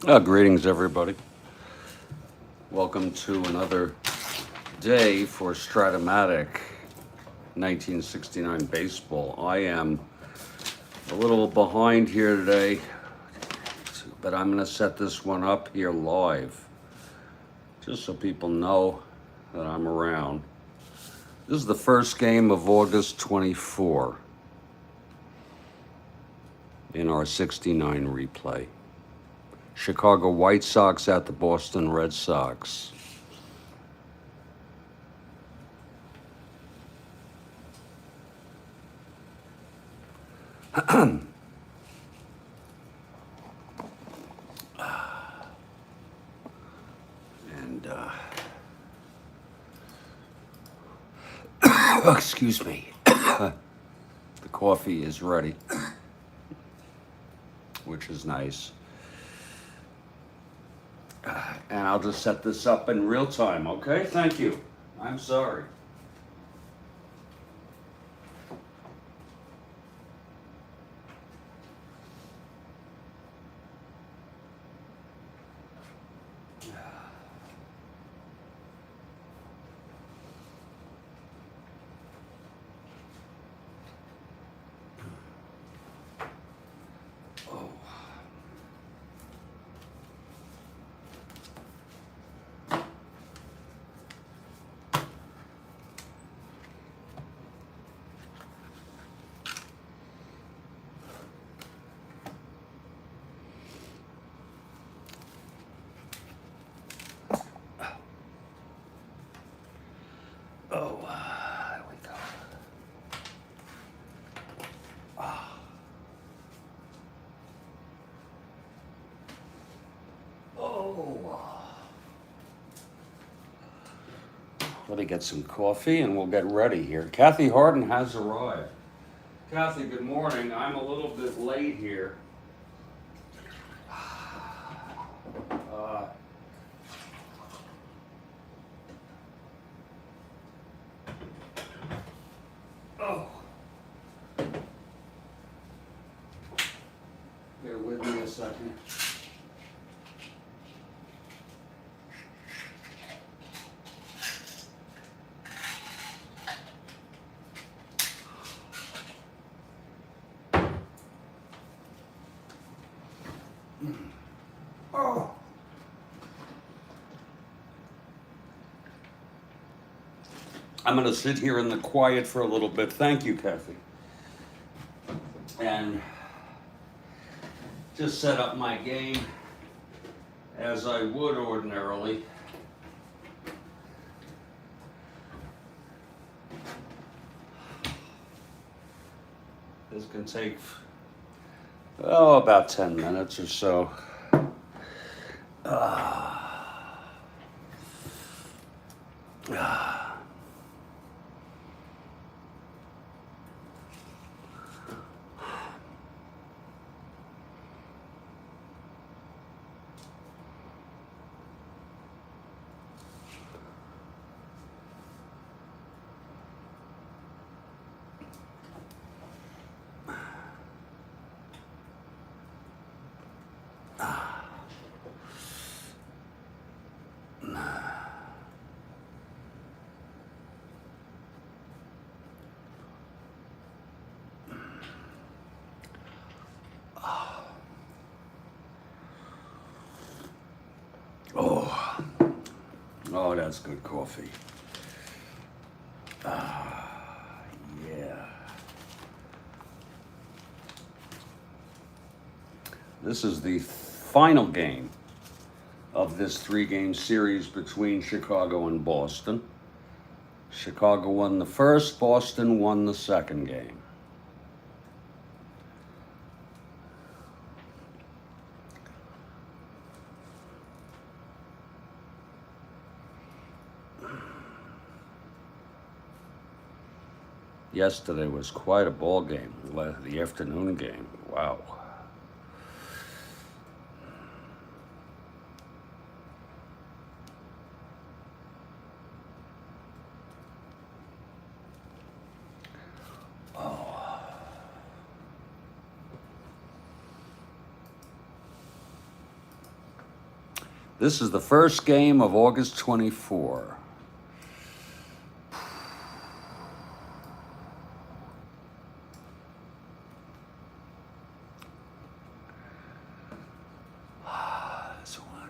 Greetings, everybody. Welcome to another day for Strat-O-Matic 1969 baseball. I am a little behind here today, but I'm going to set this one up here live, just so people know that I'm around. This is the first game of August 24 in our 69 replay. Chicago White Sox at the Boston Red Sox. And, excuse me, the coffee is ready, which is nice. And I'll just set this up in real time, okay? Thank you. I'm sorry. Oh. Oh, there we go. Oh. Let me get some coffee and we'll get ready here. Kathy Horlen has arrived. Kathy, good morning. I'm a little bit late here. Oh. Bear with me a second. Oh. I'm going to sit here in the quiet for a little bit. Thank you, Kathy. And just set up my game as I would ordinarily. This can take, about 10 minutes or so. Oh, that's good coffee. Yeah. This is the final game of this 3-game series between Chicago and Boston. Chicago won the first, Boston won the second game. Yesterday was quite a ball game, the afternoon game. Wow. This is the first game of August 24. This one.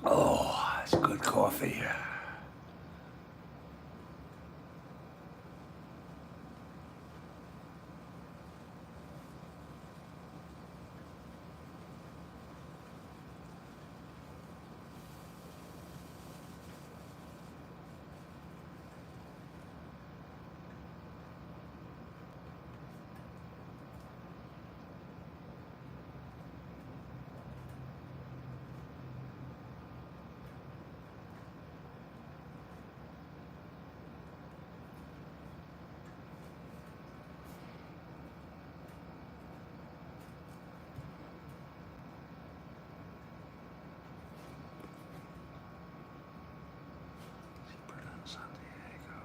Oh, it's good coffee. San Diego.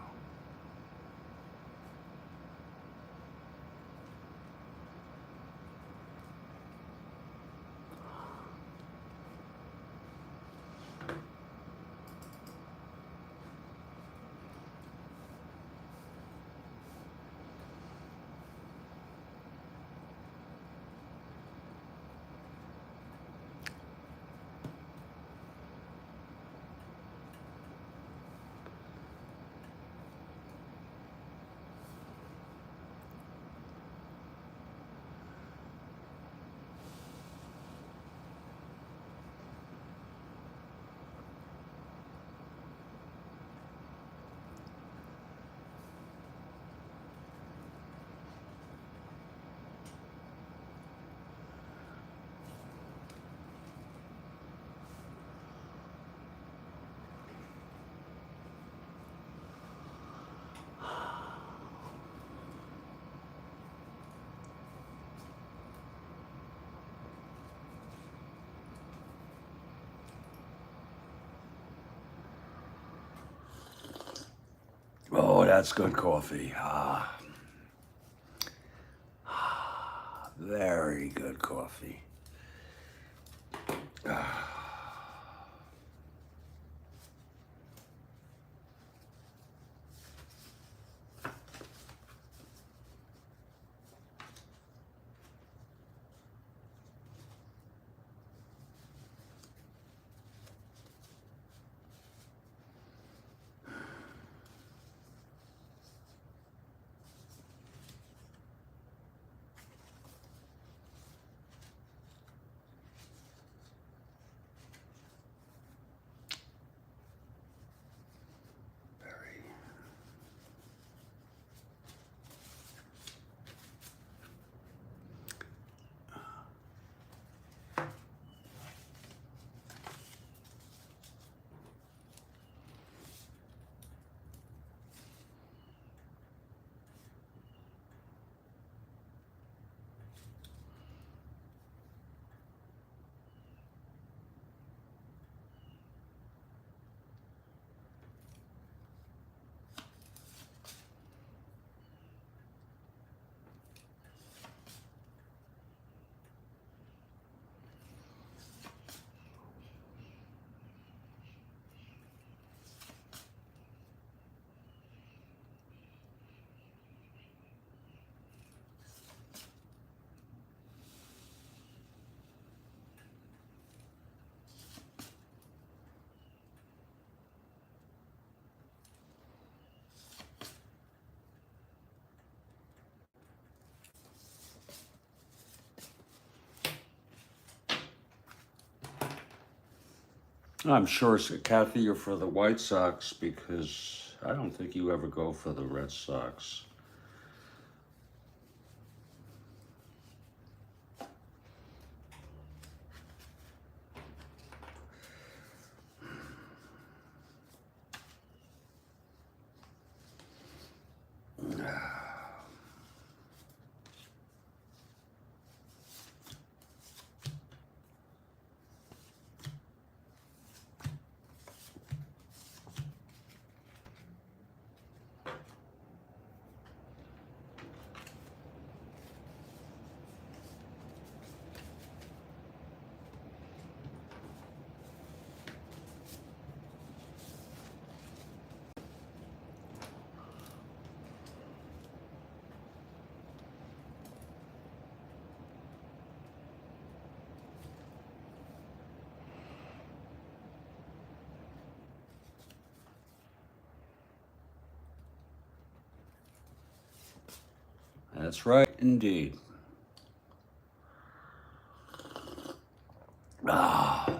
Oh, that's good coffee. Very good coffee. I'm sure, Kathy, you're for the White Sox because I don't think you ever go for the Red Sox. That's right, indeed. Ah.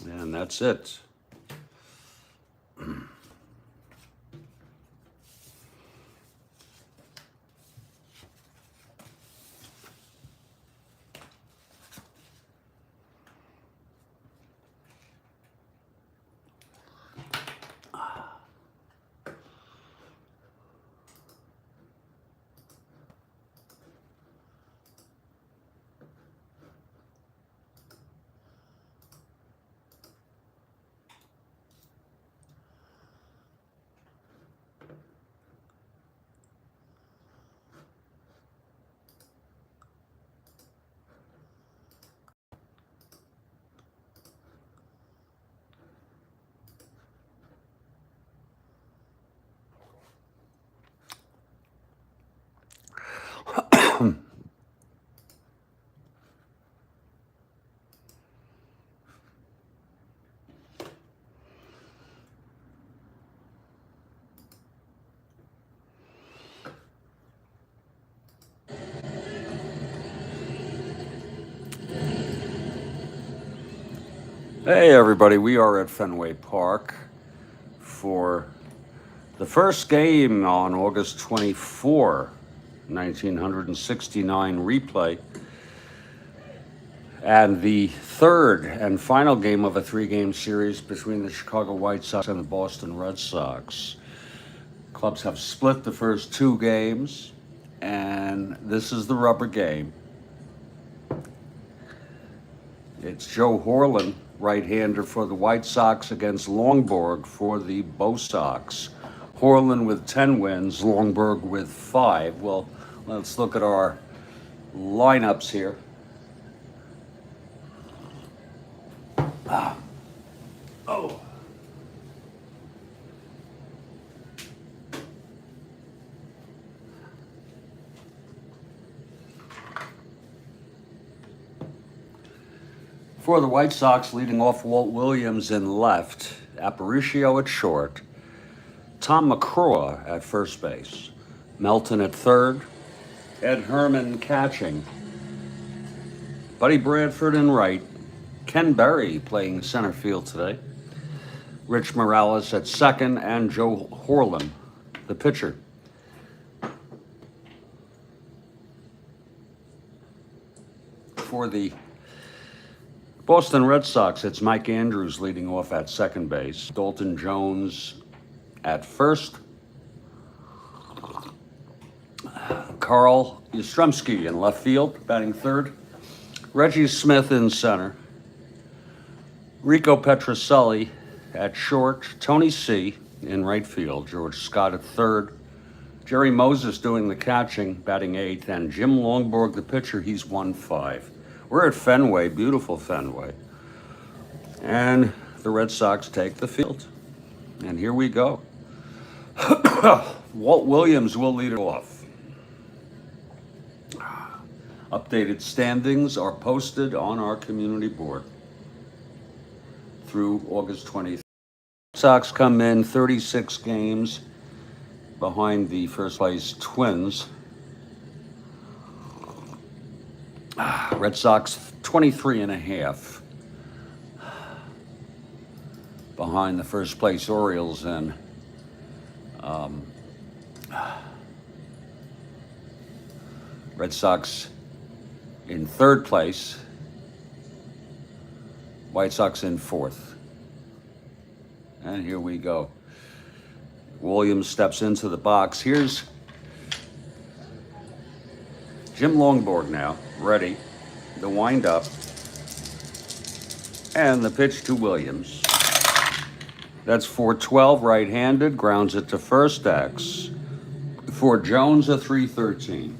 And that's it. Hey, everybody, we are at Fenway Park for the first game on August 24, 1969 replay, and the third and final game of a three-game series between the Chicago White Sox and the Boston Red Sox. Clubs have split the first two games, and this is the rubber game. It's Joe Horlen, right-hander for the White Sox, against Longborg for the Bo Sox. Horlen with 10 wins, Longborg with 5. Well, let's look at our lineups here. Oh. For the White Sox, leading off, Walt Williams in left, Aparicio at short, Tom McCraw at first base, Melton at third, Ed Herman catching, Buddy Bradford in right, Ken Berry playing center field today, Rich Morales at second, and Joe Horlen, the pitcher. For the Boston Red Sox, it's Mike Andrews leading off at second base, Dalton Jones at first, Carl Yastrzemski in left field, batting third, Reggie Smith in center, Rico Petrocelli at short, Tony C. in right field, George Scott at third, Jerry Moses doing the catching, batting eighth, and Jim Longborg, the pitcher, he's 1-5. We're at Fenway, beautiful Fenway. And the Red Sox take the field. And here we go. Walt Williams will lead it off. Updated standings are posted on our community board through August 23rd. Sox come in 36 games behind the first place Twins. Red Sox 23 and a half behind the first place Orioles, and Red Sox in third place, White Sox in fourth. And here we go. Williams steps into the box. Here's Jim Longborg now, ready. The wind up. And the pitch to Williams. That's 4-12, right-handed, grounds it to first X. For Jones, a 3-13.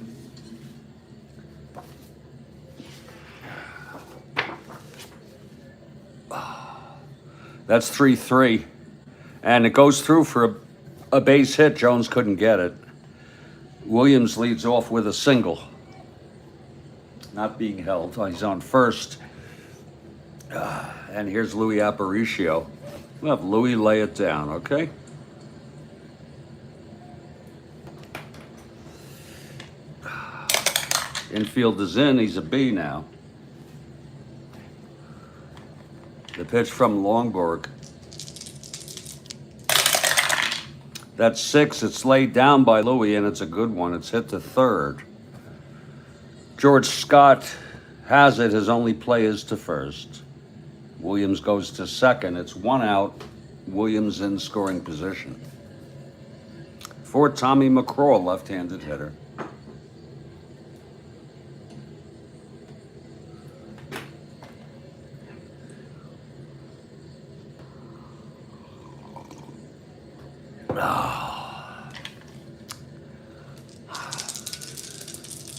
That's 3-3. And it goes through for a base hit. Jones couldn't get it. Williams leads off with a single. Not being held. He's on first. And here's Louis Aparicio. We'll have Louis lay it down, okay? Infield is in. He's a B now. The pitch from Longborg. That's 6. It's laid down by Louis, and it's a good one. It's hit to third. George Scott has it. His only play is to first. Williams goes to second. It's 1 out. Williams in scoring position. For Tommy McCraw, left-handed hitter.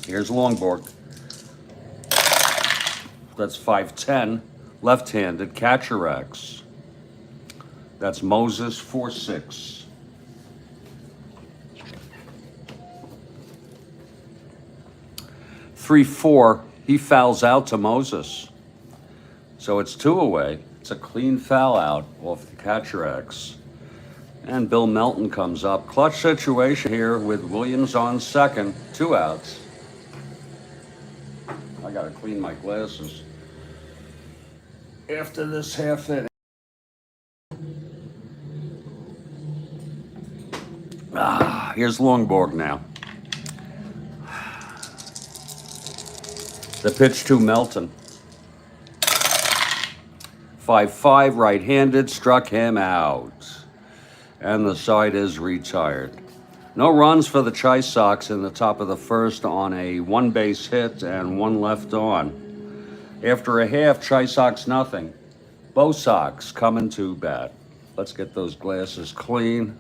Here's Longborg. That's 5-10. Left-handed, catcher X. That's Moses, 4-6. Three, 4. He fouls out to Moses. So it's 2 away. It's a clean foul out off the catcher X. And Bill Melton comes up. Clutch situation here with Williams on second. 2 outs. I gotta clean my glasses after this half inning. Here's Longborg now. The pitch to Melton. 5-5, right-handed, struck him out. And the side is retired. No runs for the Chi Sox in the top of the first on a 1-base hit and 1 left on. After a half, Chi Sox nothing. Bo Sox coming to bat. Let's get those glasses clean.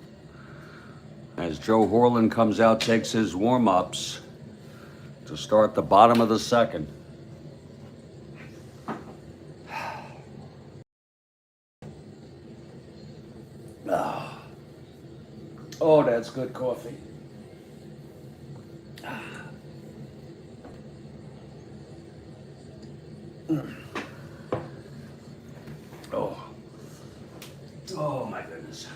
As Joe Horlen comes out, takes his warm-ups to start the bottom of the second. Oh, that's good coffee. Oh my goodness.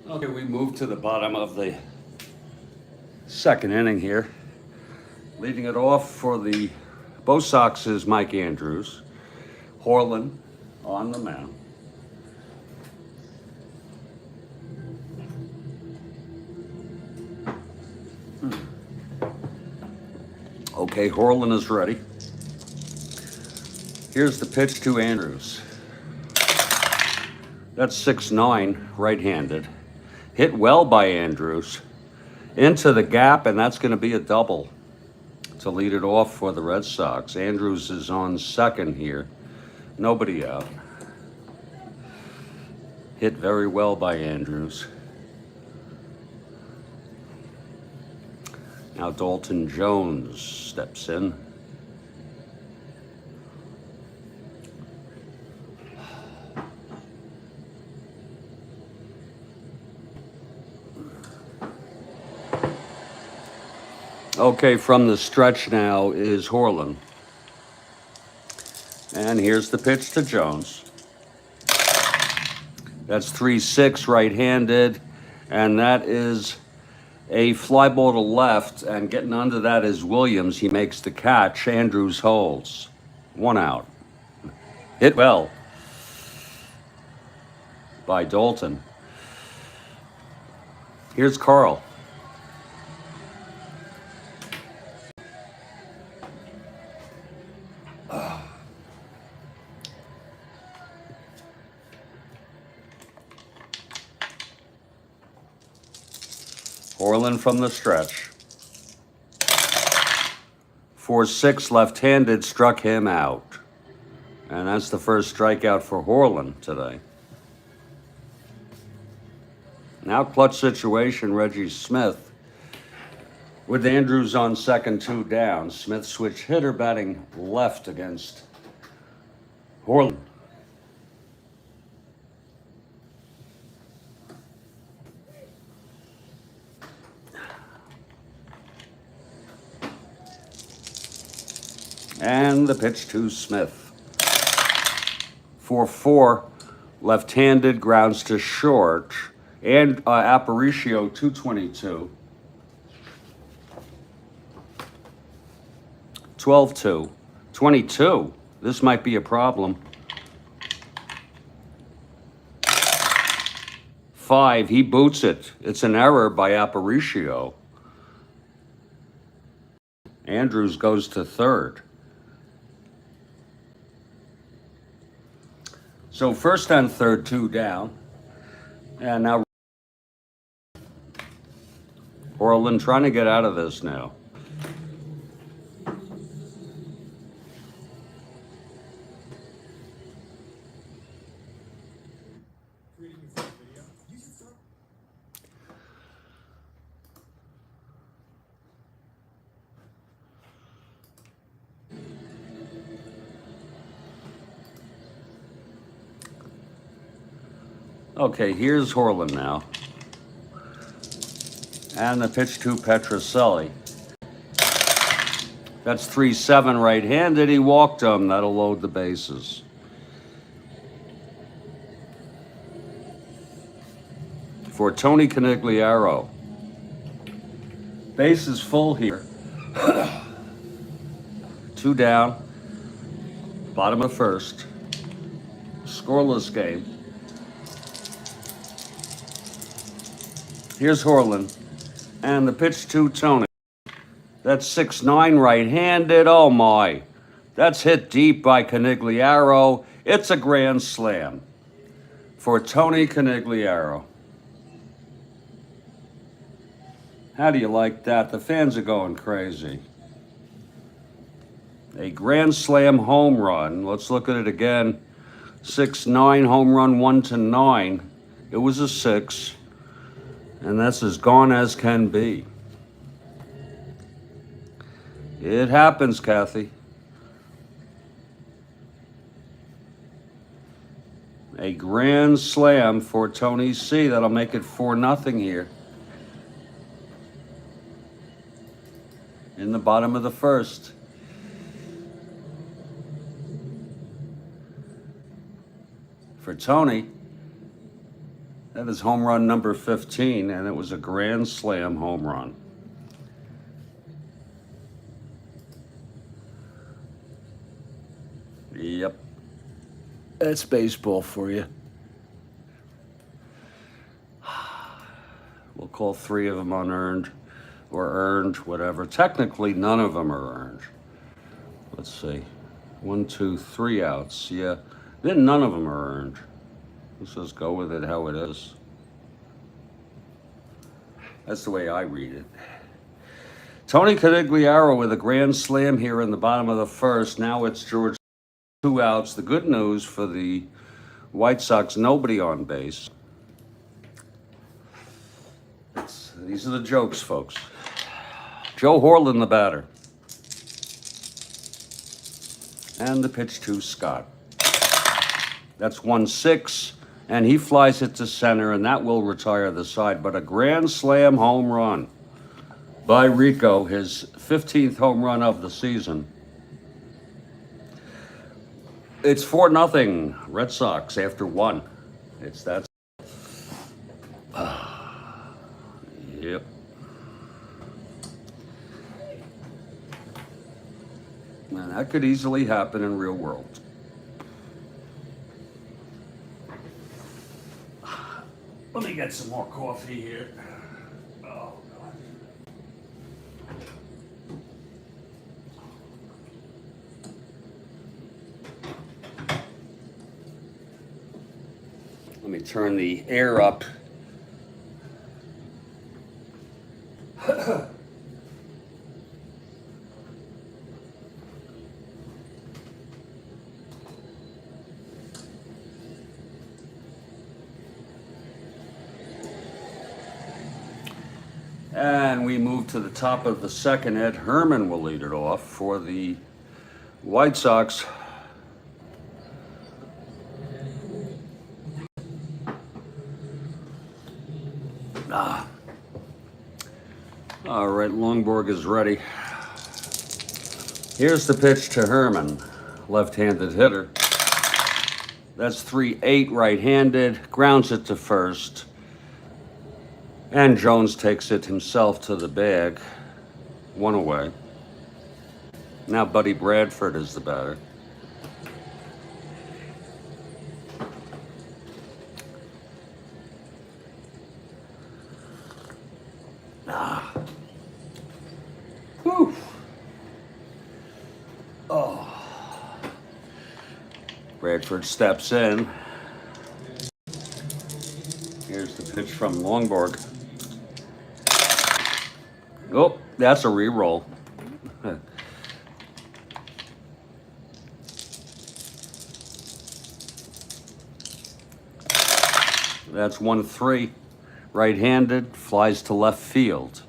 Okay, we move to the bottom of the second inning here. Leading it off for the Bo Sox is Mike Andrews. Horlen on the mound. Okay, Horlen is ready. Here's the pitch to Andrews. That's 6-9, right-handed. Hit well by Andrews. Into the gap, and that's going to be a double to lead it off for the Red Sox. Andrews is on second here. Nobody out. Hit very well by Andrews. Now Dalton Jones steps in. Okay, from the stretch now is Horlen. And here's the pitch to Jones. That's 3-6 right-handed, and that is a fly ball to left, and getting under that is Williams. He makes the catch. Andrews holds. 1 out. Hit well by Dalton. Here's Carl. Horlen from the stretch. 4-6 left-handed, struck him out. And that's the first strikeout for Horlen today. Now clutch situation, Reggie Smith. With Andrews on second, 2 down. Smith switch hitter batting left against Horlen. And the pitch to Smith. 4-4, left-handed, grounds to short. And Aparicio, 222. 12-2. 22. This might be a problem. 5, he boots it. It's an error by Aparicio. Andrews goes to third. So first and third, 2 down. And now Horlen trying to get out of this now. Okay, here's Horlen now. And the pitch to Petrocelli. That's 3-7 right-handed. He walked him. That'll load the bases. For Tony Conigliaro. Base is full here. 2 down. Bottom of first. Scoreless game. Here's Horlen, and the pitch to Tony. That's 6-9 right-handed. Oh my, that's hit deep by Conigliaro. It's a grand slam for Tony Conigliaro. How do you like that? The fans are going crazy. A grand slam home run. Let's look at it again. 6-9 home run, 1-9. It was a 6. And that's as gone as can be. It happens, Kathy. A grand slam for Tony C. That'll make it 4-0 here. In the bottom of the first. For Tony, That is home run number 15, and it was a grand slam home run. Yep. That's baseball for you. We'll call 3 of them unearned or earned, whatever. Technically, none of them are earned. Let's see. 1, 2, 3 outs. Yeah. Then none of them are earned. Let's just go with it how it is. That's the way I read it. Tony Conigliaro with a grand slam here in the bottom of the first. Now it's George, 2 outs. The good news for the White Sox, nobody on base. These are the jokes, folks. Joe Horlen, the batter. And the pitch to Scott. That's 1-6, and he flies it to center, and that will retire the side. But a grand slam home run by Rico, his 15th home run of the season. It's 4-0 Red Sox after 1. It's that. Yep. Man, that could easily happen in real world. Let me get some more coffee here. Oh, God. Let me turn the air up. And we move to the top of the second. Ed Herman will lead it off for the White Sox. All right, Longborg is ready. Here's the pitch to Herman, left-handed hitter. That's 3-8 right-handed, grounds it to first. And Jones takes it himself to the bag. 1 away. Now Buddy Bradford is the batter. Whew. Oh. Bradford steps in. Here's the pitch from Longborg. Oh, that's a re-roll. That's 1-3. Right-handed, flies to left field.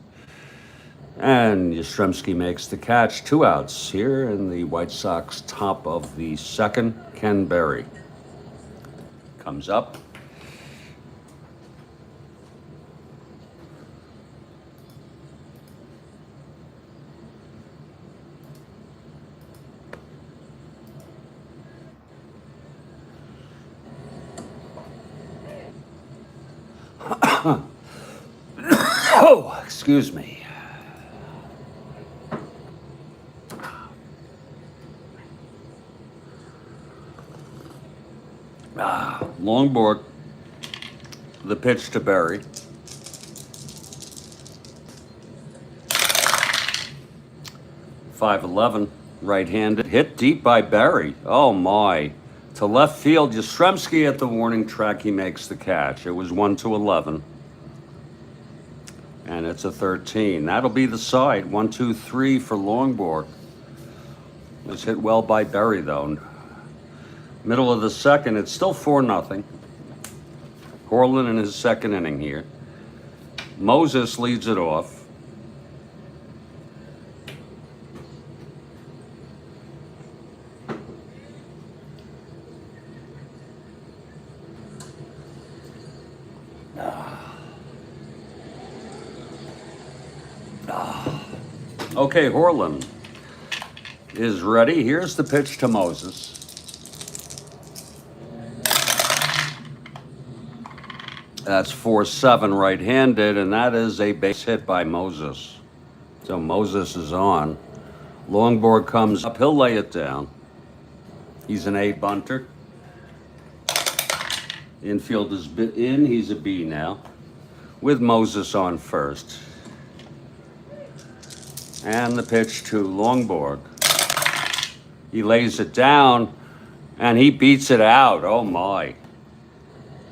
And Yastrzemski makes the catch. 2 outs here in the White Sox top of the second. Ken Berry comes up. Oh, excuse me. Longborg, the pitch to Berry. .511, right-handed, hit deep by Berry. Oh my. To left field, Yastrzemski at the warning track, he makes the catch. It was 1-11. And it's a 13. That'll be the side. 1-2-3 for Longborg. It was hit well by Berry, though. Middle of the second, it's still 4-0. Horlen in his second inning here. Moses leads it off. Okay, Horlen is ready. Here's the pitch to Moses. That's 4-7 right-handed, and that is a base hit by Moses. So Moses is on. Longborg comes up. He'll lay it down. He's an A bunter. Infield is in. He's a B now, with Moses on first. And the pitch to Longborg. He lays it down, and he beats it out. Oh, my.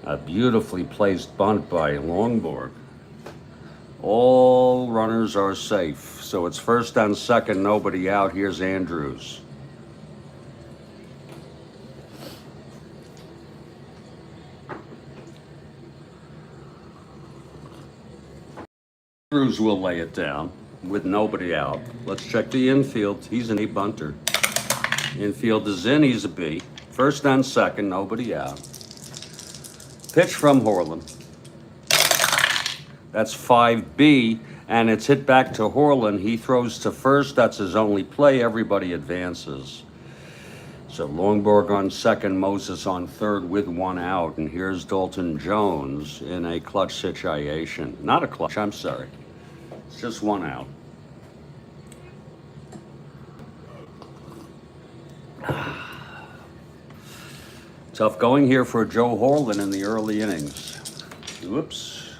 A beautifully placed bunt by Longborg. All runners are safe. So it's first and second, nobody out. Here's Andrews. Andrews will lay it down with nobody out. Let's check the infield. He's an A bunter. Infield is in. He's a B. First and second, nobody out. Pitch from Horlen. That's 5B, and it's hit back to Horlen. He throws to first. That's his only play. Everybody advances. So Longborg on second, Moses on third with one out. And here's Dalton Jones in a clutch situation. Not a clutch, I'm sorry. It's just one out. Tough going here for Joe Horlen in the early innings. Whoops.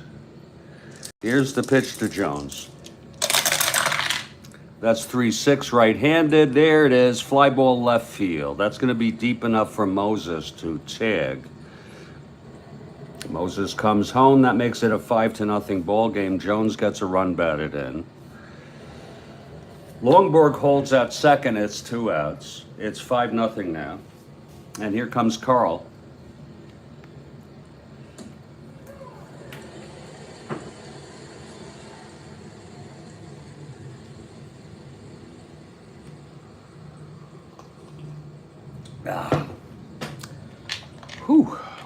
Here's the pitch to Jones. That's 3-6 right-handed. There it is. Fly ball left field. That's going to be deep enough for Moses to tag. Moses comes home. That makes it a 5-0 ball game. Jones gets a run batted in. Longborg holds at second. It's 2 outs. It's 5-0 now. And here comes Carl.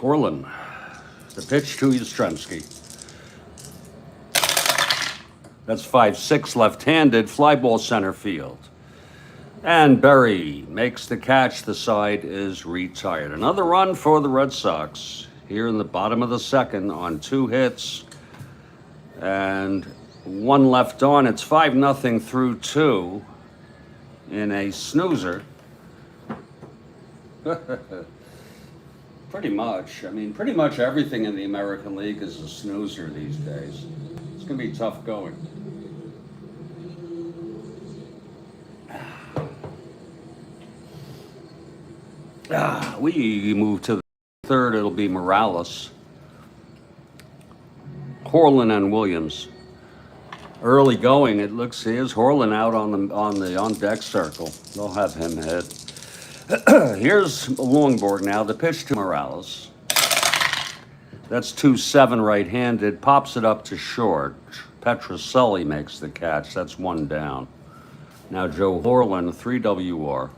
Horlen. The pitch to Yastrzemski. That's 5-6 left-handed. Fly ball center field. And Berry makes the catch. The side is retired. Another run for the Red Sox here in the bottom of the second on 2 hits. And 1 left on. It's 5-0 through 2 in a snoozer. Pretty much. I mean, pretty much everything in the American League is a snoozer these days. It's going to be tough going. We move to the third. It'll be Morales, Horlen, and Williams. Early going. It looks here's Horlen out on the on deck circle. They'll have him hit. Here's Longborg now. The pitch to Morales. That's 2-7 right-handed. Pops it up to short. Petroselli makes the catch. That's 1 down. Now Joe Horlen, 3 WR.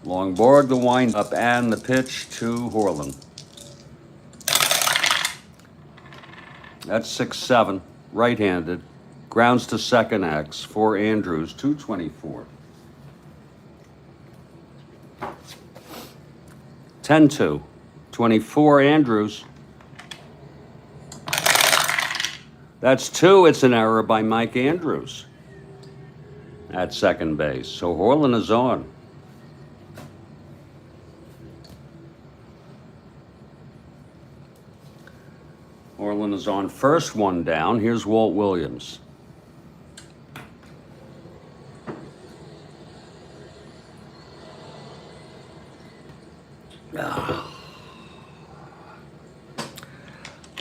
Longborg, the wind-up, and the pitch to Horlen. That's 6-7, right-handed. Grounds to second X for Andrews, 224. 10-2, 24 Andrews. That's 2. It's an error by Mike Andrews at second base. So Horlen is on. Horlen is on first, 1 down. Here's Walt Williams.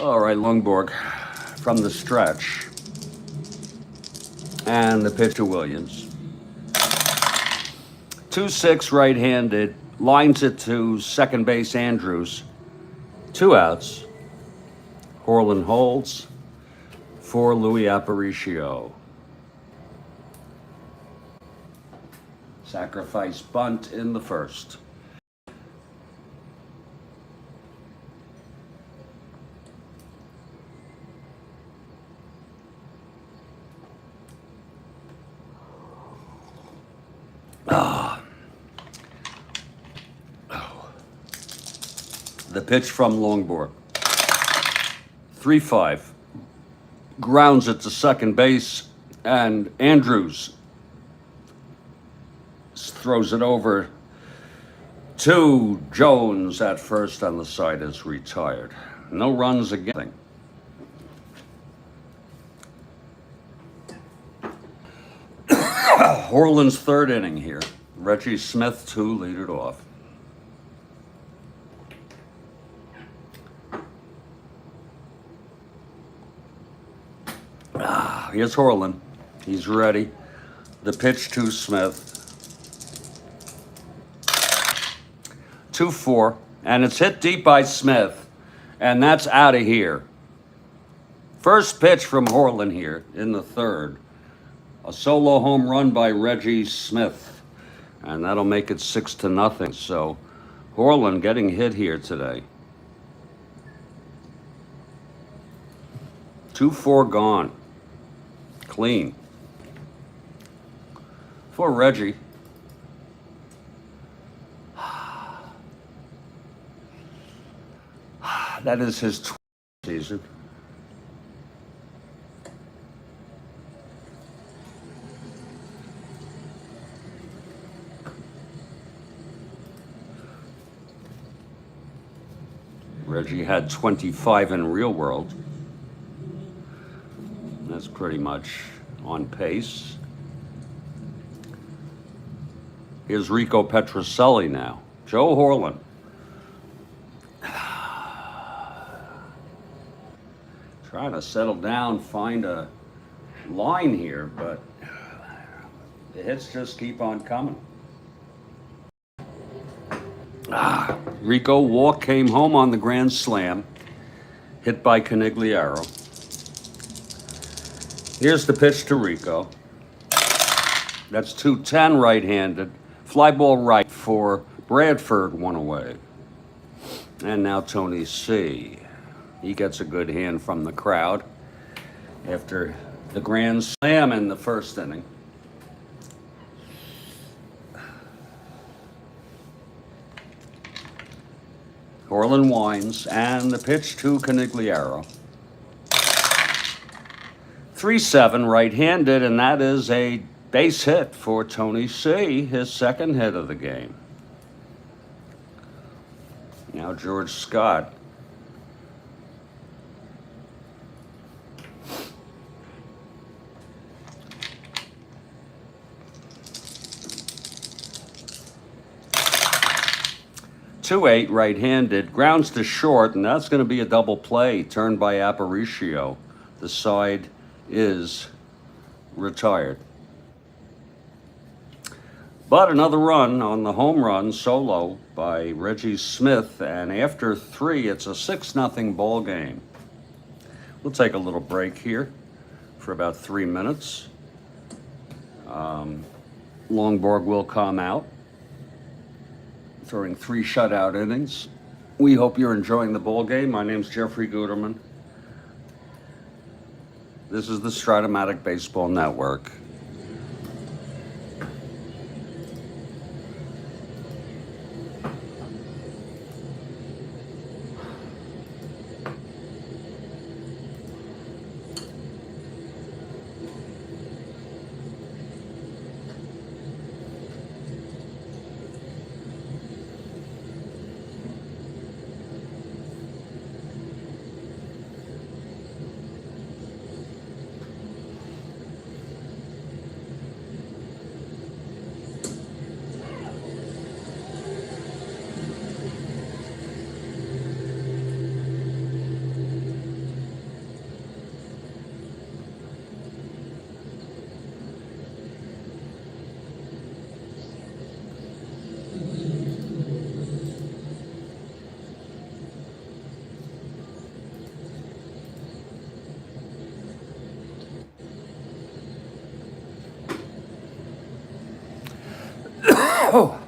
All right, Longborg from the stretch. And the pitch to Williams. 2-6 right-handed. Lines it to second base Andrews. 2 outs. Horlen holds for Louis Aparicio. Sacrifice bunt in the first. The pitch from Longborg. 3-5. Grounds it to second base, and Andrews throws it over to Jones at first, and the side is retired. No runs again. Horlen's third inning here. Reggie Smith to lead it off. Here's Horlen. He's ready. The pitch to Smith. 2-4, and it's hit deep by Smith, and that's out of here. First pitch from Horlen here in the third. A solo home run by Reggie Smith, and that'll make it 6-0. So Horlen getting hit here today. 2-4 gone. Clean. For Reggie. That is his 12th season. Reggie had 25 in real world. That's pretty much on pace. Here's Rico Petrocelli now. Joe Horlen. Trying to settle down, find a line here, but the hits just keep on coming. Rico walk came home on the grand slam, hit by Canigliaro. Here's the pitch to Rico. That's 2-10 right-handed. Fly ball right for Bradford, one away. And now Tony C. He gets a good hand from the crowd after the grand slam in the first inning. Horlen winds, and the pitch to Canigliaro. 3-7 right-handed, and that is a base hit for Tony C., his second hit of the game. Now George Scott. Two-eight right-handed, grounds to short, and that's going to be a double play turned by Aparicio. The side is retired. But another run on the home run solo by Reggie Smith, and after 3, it's a 6-0 ball game. We'll take a little break here for about 3 minutes. Longborg will come out, throwing 3 shutout innings. We hope you're enjoying the ball game. My name's Jeffrey Guterman. This is the Strat-O-Matic Baseball Network. Oh.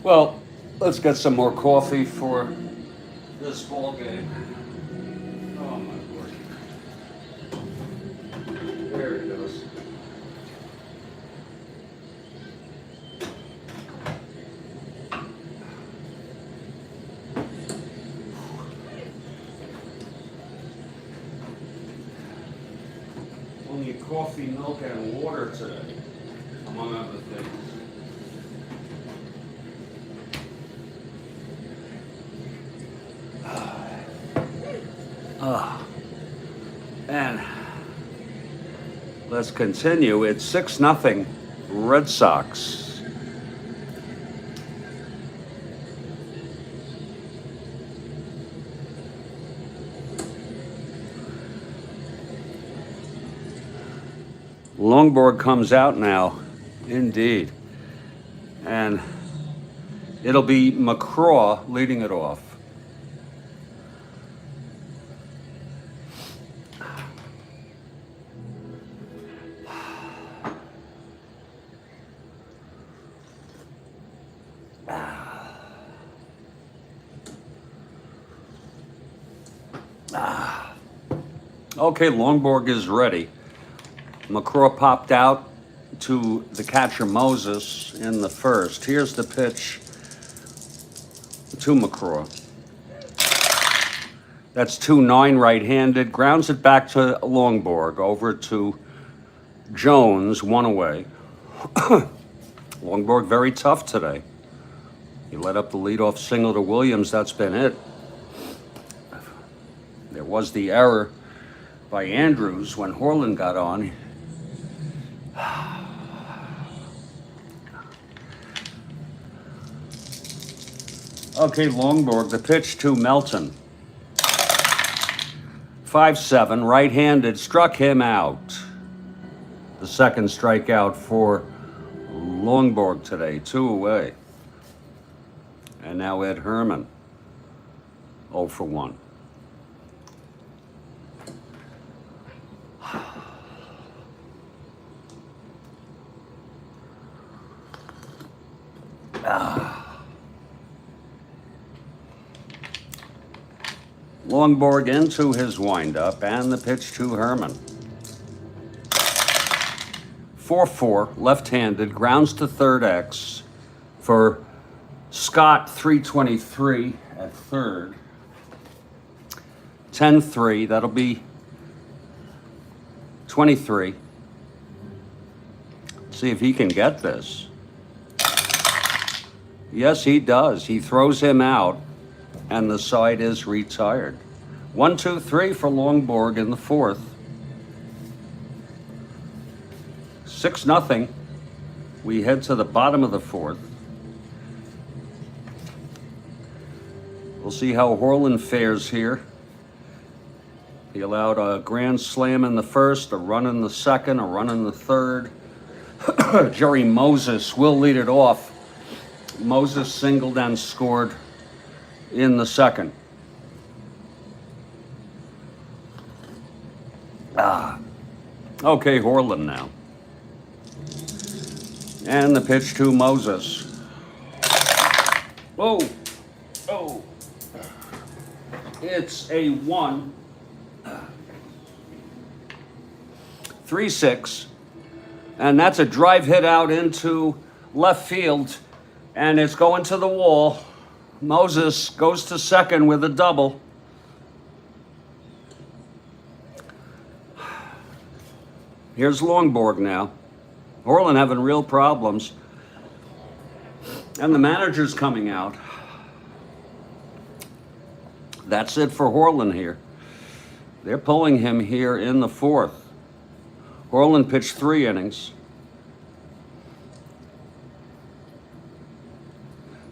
Well, let's get some more coffee for this ball game. Oh my lord. There it goes. Only coffee, milk, and water today, among other things. And let's continue. It's 6-0 Red Sox. Longborg comes out now, indeed. And it'll be McCraw leading it off. Okay, Longborg is ready. McCraw popped out to the catcher Moses in the first. Here's the pitch to McCraw. That's 2-9 right-handed. Grounds it back to Longborg, over to Jones, one away. Longborg very tough today. He let up the leadoff single to Williams. That's been it. There was the error by Andrews when Horlen got on. Okay, Longborg, the pitch to Melton. 5-7, right-handed, struck him out. The second strikeout for Longborg today, 2 away. And now Ed Herman, 0 for 1. Longborg into his windup, and the pitch to Herman. 4-4, left-handed, grounds to third X for Scott, 323 at third. 10-3, that'll be 23. See if he can get this. Yes, he does. He throws him out, and the side is retired. 1-2-3 for Longborg in the fourth. 6-0. We head to the bottom of the fourth. We'll see how Horlen fares here. He allowed a grand slam in the first, a run in the second, a run in the third. Jerry Moses will lead it off. Moses singled and scored in the second. Okay, Horlen now. And the pitch to Moses. Whoa. Oh. It's a 1. 3-6. And that's a drive hit out into left field. And it's going to the wall. Moses goes to second with a double. Here's Longborg now. Horlen having real problems. And the manager's coming out. That's it for Horlen here. They're pulling him here in the fourth. Horlen pitched 3 innings.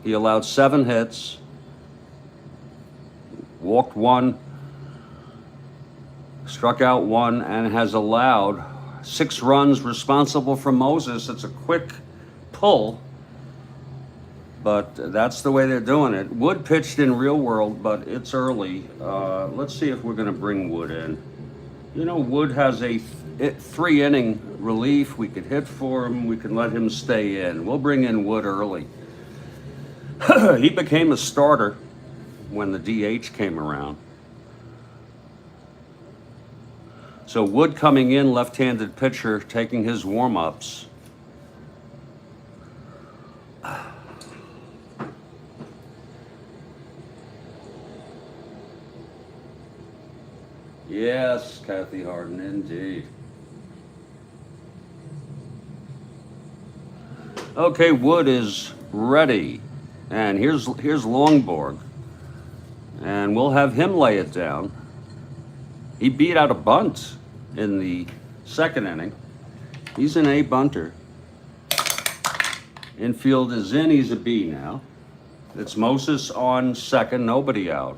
He allowed 7 hits, walked 1, struck out 1, and has allowed 6 runs responsible for Moses. It's a quick pull, but that's the way they're doing it. Wood pitched in real world, but it's early. Let's see if we're going to bring Wood in. You know, Wood has a 3-inning relief. We could hit for him. We can let him stay in. We'll bring in Wood early. He became a starter when the DH came around. So Wood coming in, left-handed pitcher, taking his warm-ups. Yes, Kathy Harden, indeed. Okay, Wood is ready. And here's Longborg. And we'll have him lay it down. He beat out a bunt in the second inning. He's an A bunter. Infield is in, he's a B now. It's Moses on second, nobody out.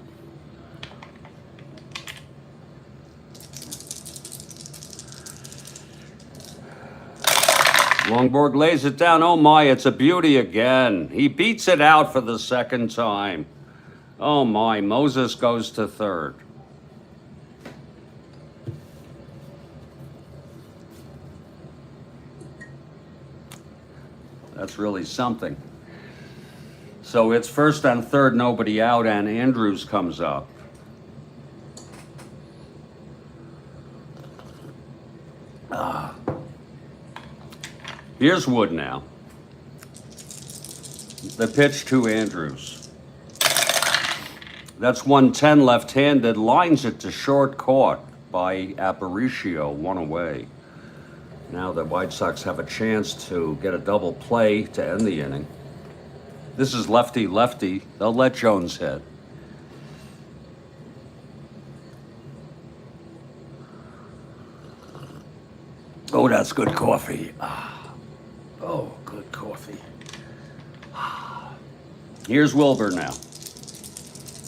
Longborg lays it down. Oh my, it's a beauty again. He beats it out for the second time. Oh my, Moses goes to third. That's really something. So it's first and third, nobody out, and Andrews comes up. Here's Wood now. The pitch to Andrews. That's 110 left-handed, lines it to short, caught by Aparicio, one away. Now the White Sox have a chance to get a double play to end the inning. This is lefty-lefty. They'll let Jones hit. Oh, that's good coffee. Oh, good coffee. Here's Wilbur now.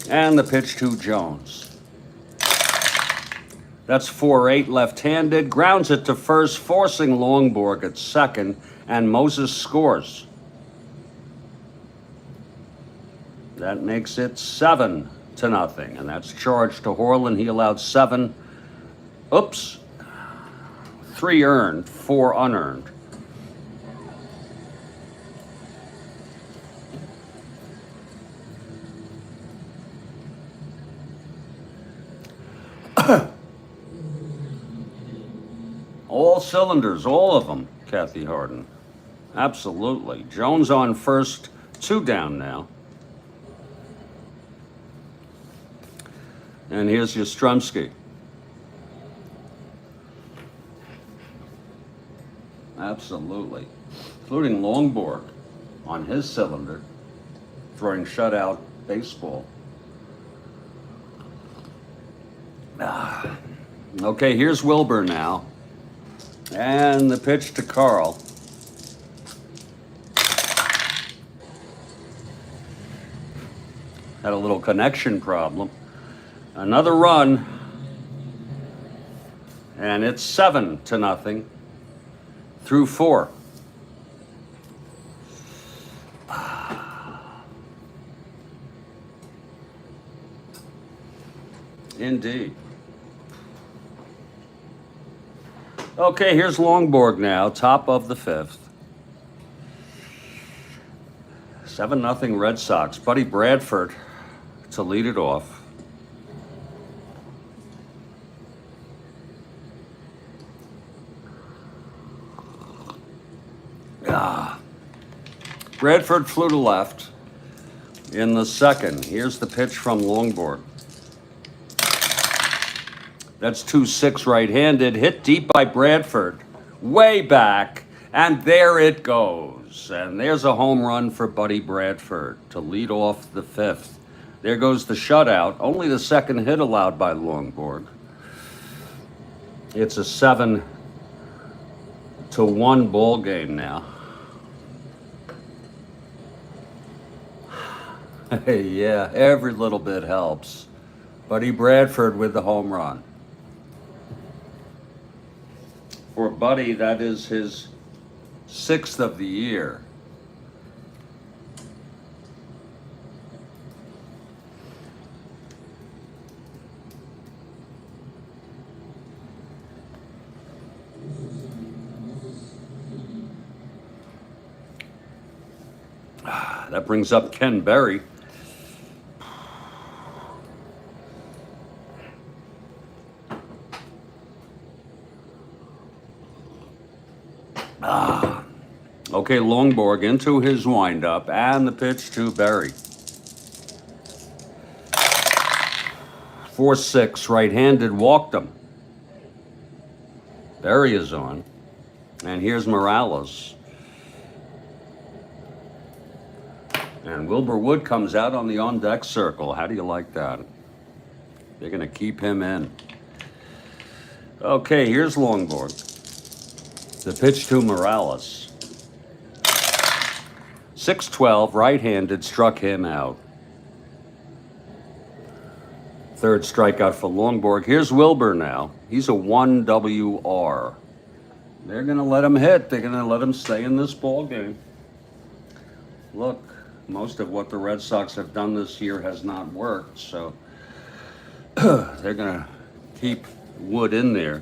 And the pitch to Jones. That's 4-8 left-handed. Grounds it to first, forcing Longborg at second, and Moses scores. That makes it 7-0, and that's charged to Horlen. He allowed 7. Oops. 3 earned, 4 unearned. All cylinders, all of them, Kathy Harden. Absolutely. Jones on first, 2 down now. And here's Yastrzemski. Absolutely. Including Longborg on his cylinder, throwing shutout baseball. Okay, here's Wilbur now. And the pitch to Carl. Had a little connection problem. Another run. And it's 7-0 through 4. Indeed. Okay, here's Longborg now, top of the 5th. 7-0 Red Sox. Buddy Bradford to lead it off. Bradford flew to left in the second. Here's the pitch from Longborg. That's 2-6 right-handed, hit deep by Bradford, way back, and there it goes. And there's a home run for Buddy Bradford to lead off the 5th. There goes the shutout, only the second hit allowed by Longborg. It's a 7-1 ball game now. Yeah, every little bit helps. Buddy Bradford with the home run. For Buddy, that is his 6th of the year. That brings up Ken Berry. Okay, Longborg into his windup, and the pitch to Berry. 4-6, right-handed, walked him. Berry is on, and here's Morales. And Wilbur Wood comes out on the on-deck circle. How do you like that? They're going to keep him in. Okay, here's Longborg. The pitch to Morales. 6-12, right-handed, struck him out. Third strikeout for Longborg. Here's Wilbur now. He's a 1 WR. They're going to let him hit. They're going to let him stay in this ball game. Look, most of what the Red Sox have done this year has not worked, so they're going to keep Wood in there.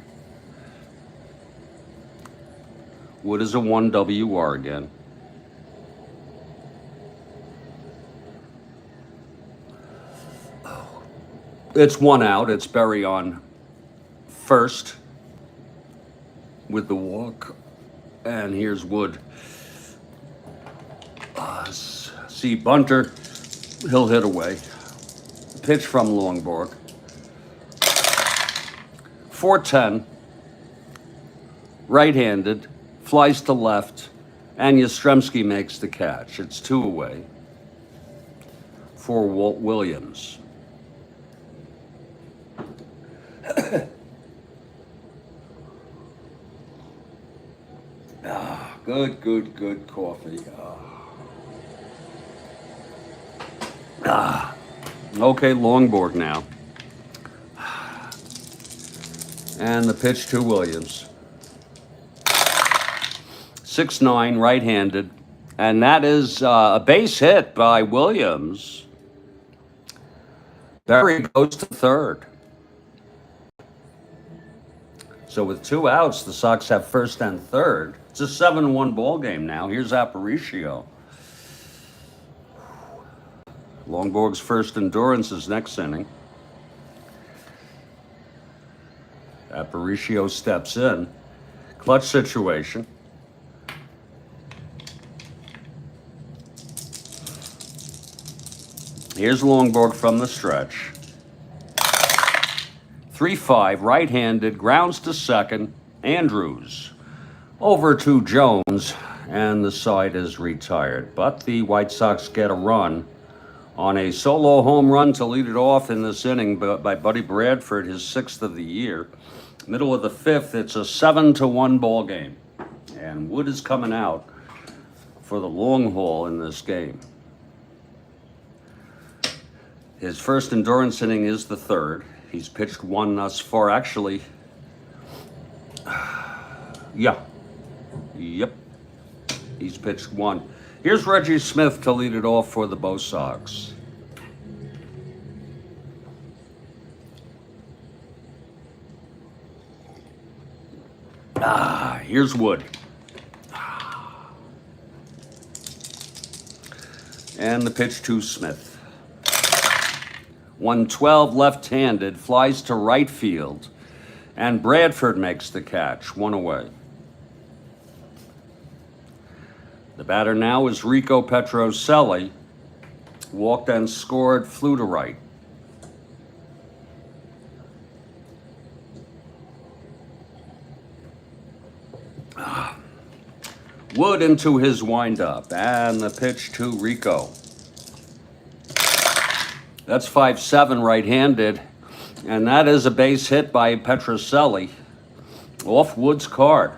Wood is a 1 WR again. It's 1 out. It's Berry on first with the walk. And here's Wood. See bunter. He'll hit away. Pitch from Longborg. 4-10. Right-handed. Flies to left. And Yastrzemski makes the catch. It's 2 away for Walt Williams. Good coffee. Okay, Longborg now. And the pitch to Williams. 6-9, right-handed. And that is a base hit by Williams. Berry goes to third. So with 2 outs, the Sox have first and third. It's a 7-1 ball game now. Here's Aparicio. Longborg's first endurance is next inning. Aparicio steps in. Clutch situation. Here's Longborg from the stretch. 3-5, right-handed, grounds to second. Andrews over to Jones, and the side is retired. But the White Sox get a run on a solo home run to lead it off in this inning by Buddy Bradford, his 6th of the year. Middle of the 5th, it's a 7-1 ball game. And Wood is coming out for the long haul in this game. His first endurance inning is the 3rd. He's pitched 1 thus far, actually. Yep. He's pitched 1. Here's Reggie Smith to lead it off for the Bo Sox. Here's Wood. And the pitch to Smith. 112, left-handed, flies to right field, and Bradford makes the catch, 1 away. The batter now is Rico Petrocelli. Walked and scored, flew to right. Wood into his windup, and the pitch to Rico. That's 5-7, right-handed, and that is a base hit by Petrocelli off Wood's card.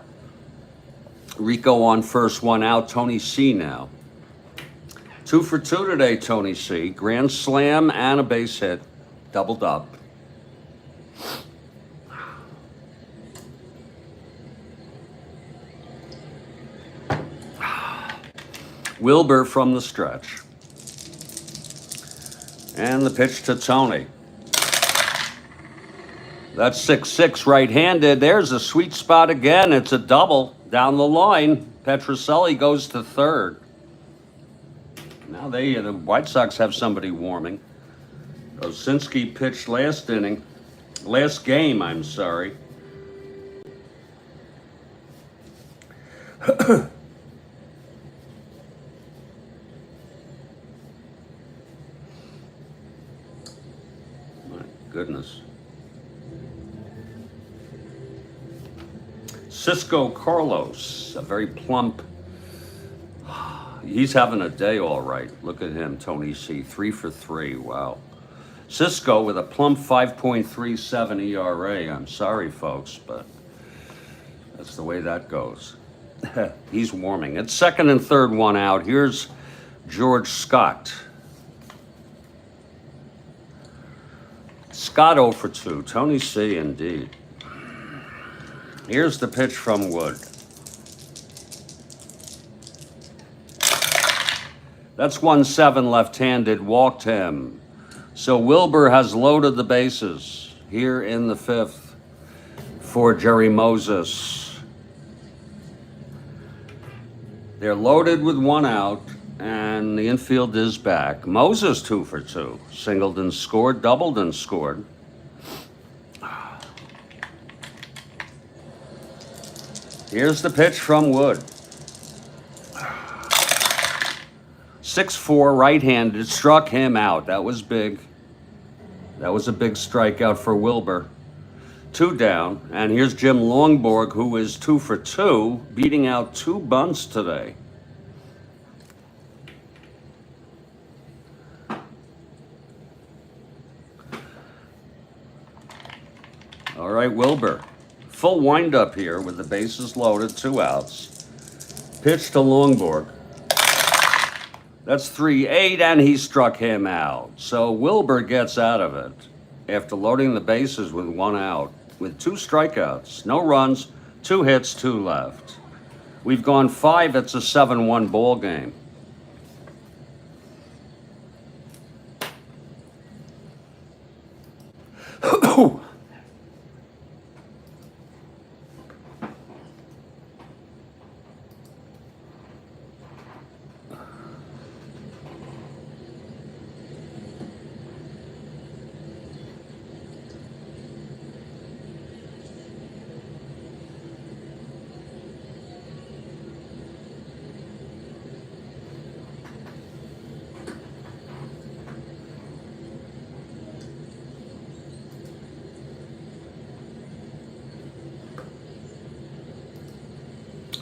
Rico on first, 1 out. Tony C now. 2 for 2 today, Tony C. Grand slam and a base hit, doubled up. Wilbur from the stretch. And the pitch to Tony. That's 6-6, right-handed. There's a sweet spot again. It's a double down the line. Petrocelli goes to third. Now Now the White Sox have somebody warming. Osinski pitched last game, I'm sorry. My goodness. Cisco Carlos, a very plump. He's having a day all right. Look at him, Tony C. 3 for 3. Wow. Cisco with a plump 5.37 ERA. I'm sorry, folks, but that's the way that goes. He's warming. It's second and third, one out. Here's George Scott. Scott 0 for 2. Tony C. indeed. Here's the pitch from Wood. That's 1-7 left-handed, walked him. So Wilbur has loaded the bases here in the fifth for Jerry Moses. They're loaded with one out, and the infield is back. Moses 2 for 2. Singleton scored, Doubleton scored. Here's the pitch from Wood. 6-4, right-handed, struck him out. That was big. That was a big strikeout for Wilbur. 2 down, and here's Jim Longborg, who is 2 for 2, beating out 2 bunts today. All right, Wilbur. Full windup here with the bases loaded, 2 outs. Pitch to Longborg. That's 3-8, and he struck him out. So Wilbur gets out of it after loading the bases with 1 out, with 2 strikeouts, no runs, 2 hits, 2 left. We've gone 5. It's a 7-1 ball game.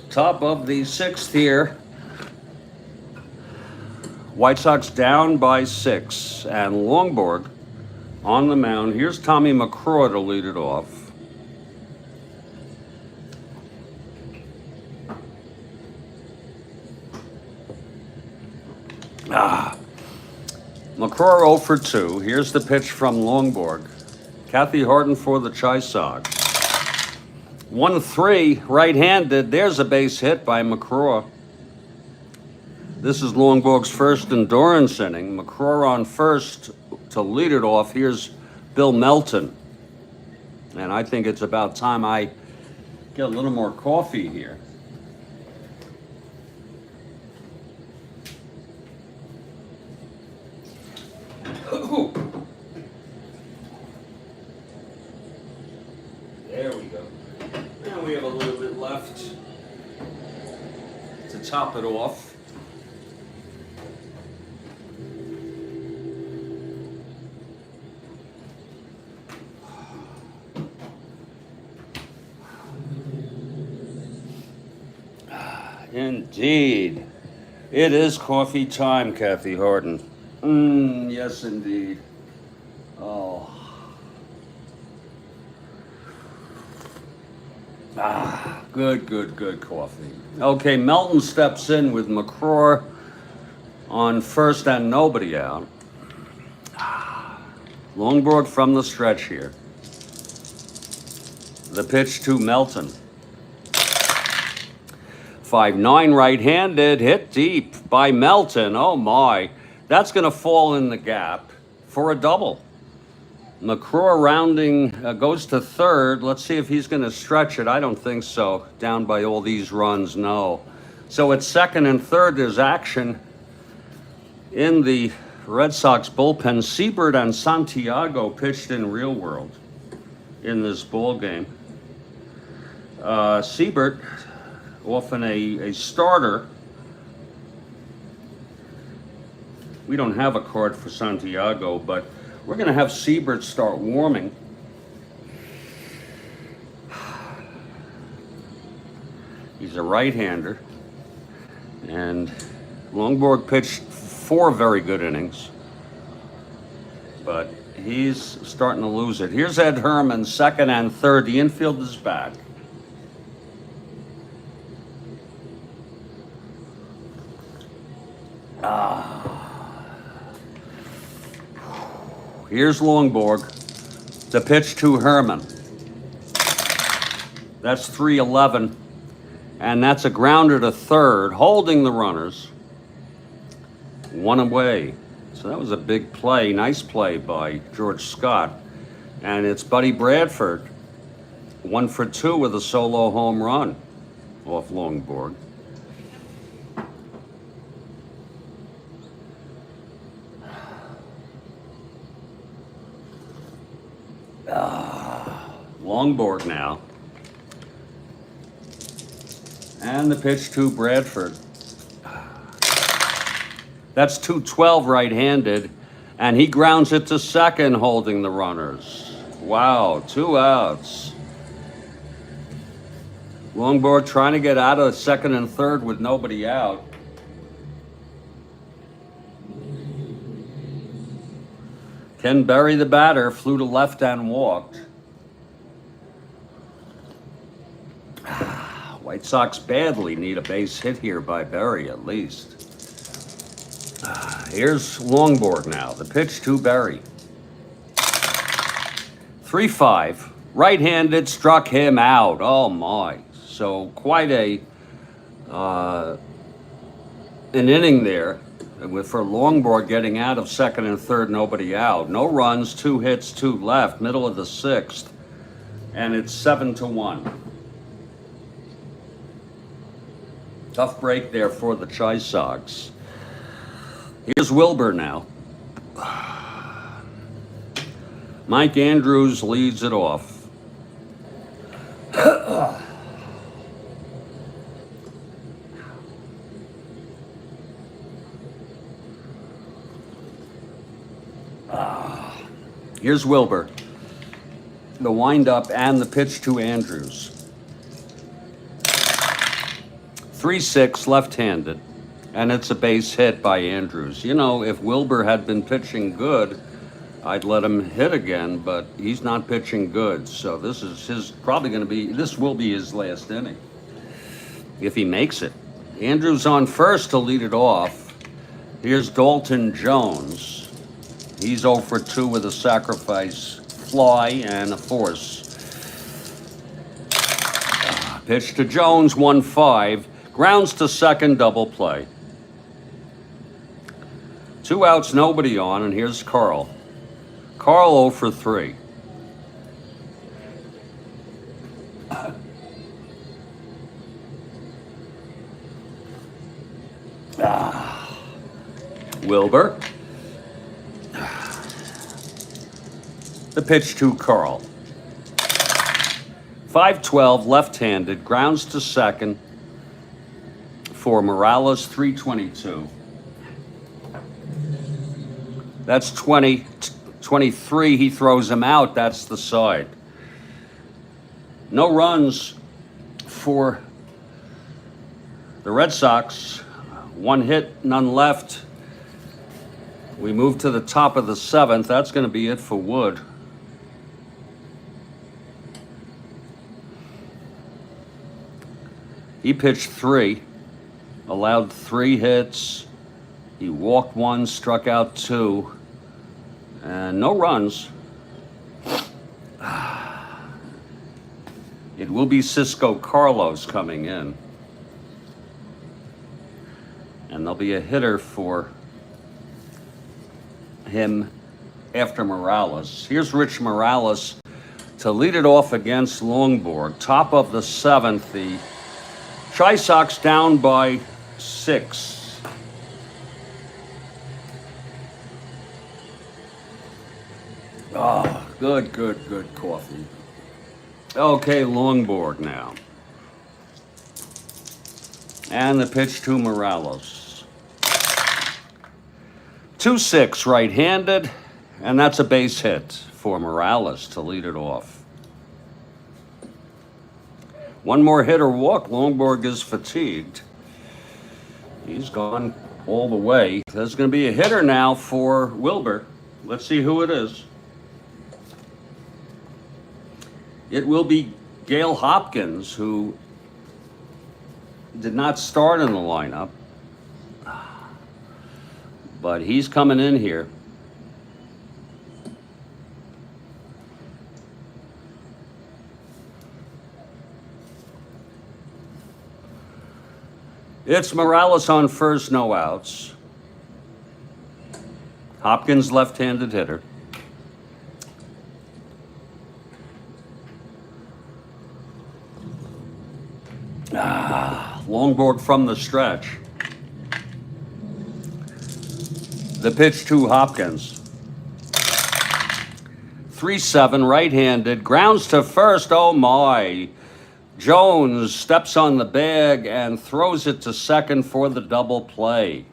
Top of the 6th here. White Sox down by 6, and Longborg on the mound. Here's Tommy McCraw to lead it off. McCraw 0 for 2. Here's the pitch from Longborg. Kathy Horton for the Chi Sox. 1-3, right-handed. There's a base hit by McCraw. This is Longborg's first endurance inning. McCraw on first to lead it off. Here's Bill Melton. And I think it's about time I get a little more coffee here. Ooh. There we go. And we have a little bit left to top it off. Indeed. It is coffee time, Kathy Horton. Yes, indeed. Oh. Good coffee. Okay, Melton steps in with McCraw on first and nobody out. Longborg from the stretch here. The pitch to Melton. 5-9 right-handed, hit deep by Melton. Oh my, that's going to fall in the gap for a double. McCraw rounding goes to third. Let's see if he's going to stretch it. I don't think so. Down by all these runs, no. So it's second and third. There's action. In the Red Sox bullpen, Siebert and Santiago pitched in real world in this ball game. Siebert, often a starter. We don't have a card for Santiago, but we're going to have Siebert start warming. He's a right-hander, and Longborg pitched 4 very good innings, but he's starting to lose it. Here's Ed Herman, second and third. The infield is back. Here's Longborg, the pitch to Herman. That's 3-11, and that's a grounder to third, holding the runners. 1 away. So that was a big play, nice play by George Scott. And it's Buddy Bradford, 1 for 2 with a solo home run off Longborg. Longborg now. And the pitch to Bradford. That's 212 right-handed, and he grounds it to second, holding the runners. Wow, 2 outs. Longborg trying to get out of second and third with nobody out. Ken Berry, the batter, flew to left and walked. White Sox badly need a base hit here by Berry, at least. Here's Longborg now, the pitch to Berry. 3-5, right-handed, struck him out. Oh my! So quite an inning there, for Longborg getting out of second and third, nobody out. No runs, 2 hits, 2 left, middle of the 6th, and it's 7-1. Tough break there for the Chi Sox. Here's Wilbur now. Mike Andrews leads it off. Here's Wilbur. The windup and the pitch to Andrews. 3-6, left-handed, and it's a base hit by Andrews. You know, if Wilbur had been pitching good, I'd let him hit again, but he's not pitching good. So this is this will be his last inning, if he makes it. Andrews on first to lead it off. Here's Dalton Jones. He's 0 for 2 with a sacrifice fly and a force. Pitch to Jones, 1-5. Grounds to second, double play. 2 outs, nobody on, and here's Carl. Carl 0 for 3. Wilbur. The pitch to Carl. 5-12, left-handed, grounds to second for Morales, 3-22. That's 23. He throws him out. That's the side. No runs for the Red Sox. 1 hit, none left. We move to the top of the 7th. That's going to be it for Wood. He pitched 3, allowed 3 hits. He walked 1, struck out 2, and no runs. It will be Cisco Carlos coming in. And there'll be a hitter for him after Morales. Here's Rich Morales to lead it off against Longborg. Top of the 7th, the Chi Sox down by 6. Oh, good coffee. Okay, Longborg now. And the pitch to Morales. 2-6 right-handed, and that's a base hit for Morales to lead it off. One more hit or walk. Longborg is fatigued. He's gone all the way. There's going to be a hitter now for Wilbur. Let's see who it is. It will be Gale Hopkins, who did not start in the lineup, but he's coming in here. It's Morales on first, no outs. Hopkins, left-handed hitter. Longborg from the stretch. The pitch to Hopkins. 3-7, right-handed. Grounds to first. Oh, my. Jones steps on the bag and throws it to second for the double play.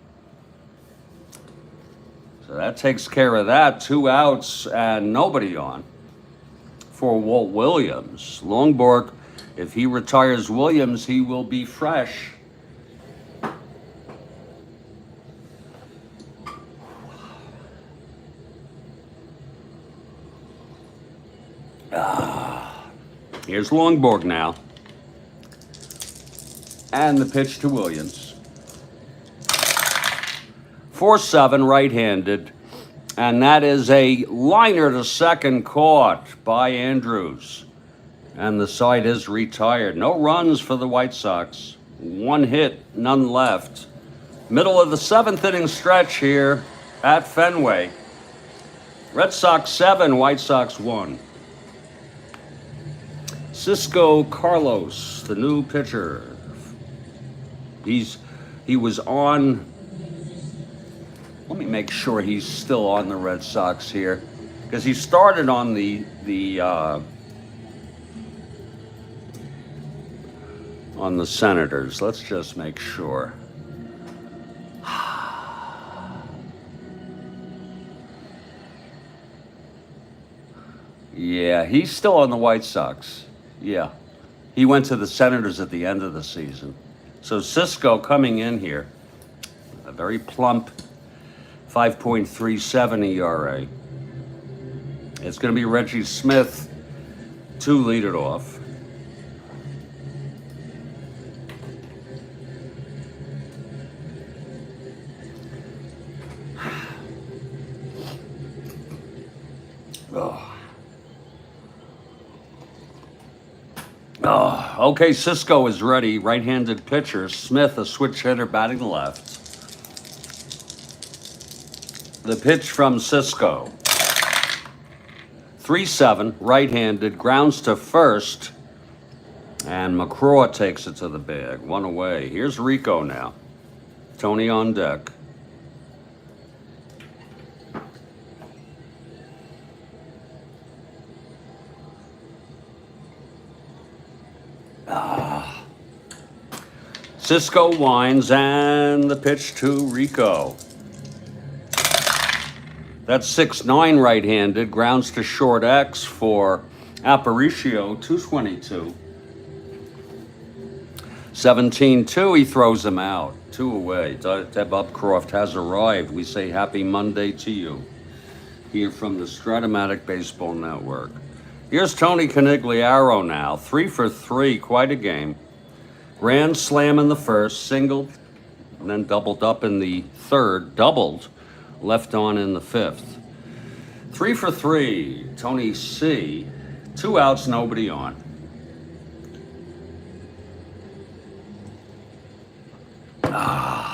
So that takes care of that. 2 outs and nobody on for Walt Williams. Longborg, if he retires Williams, he will be fresh. Here's Longborg now. And the pitch to Williams. 4-7, right-handed. And that is a liner to second, caught by Andrews. And the side is retired. No runs for the White Sox. 1 hit, none left. Middle of the 7th inning stretch here at Fenway. Red Sox 7, White Sox 1. Cisco Carlos, the new pitcher. He was on. Let me make sure he's still on the Red Sox here, because he started on the Senators. Let's just make sure. Yeah, he's still on the White Sox. Yeah. He went to the Senators at the end of the season. So Cisco coming in here, a very plump 5.37 ERA. It's going to be Reggie Smith to lead it off. Okay, Cisco is ready. Right-handed pitcher. Smith, a switch hitter, batting left. The pitch from Cisco. 3-7, right-handed, grounds to first. And McCraw takes it to the bag. 1 away. Here's Rico now. Tony on deck. Cisco winds, and the pitch to Rico. That's 6-9 right-handed, grounds to short X for Aparicio, 222. 17-2, he throws him out. 2 away. Deb Upcroft has arrived. We say happy Monday to you. Here from the Strat-O-Matic Baseball Network. Here's Tony Conigliaro now. 3 for 3, quite a game. Grand slam in the first, singled, and then doubled up in the third, doubled, left on in the fifth. 3 for 3, Tony C. 2 outs, nobody on.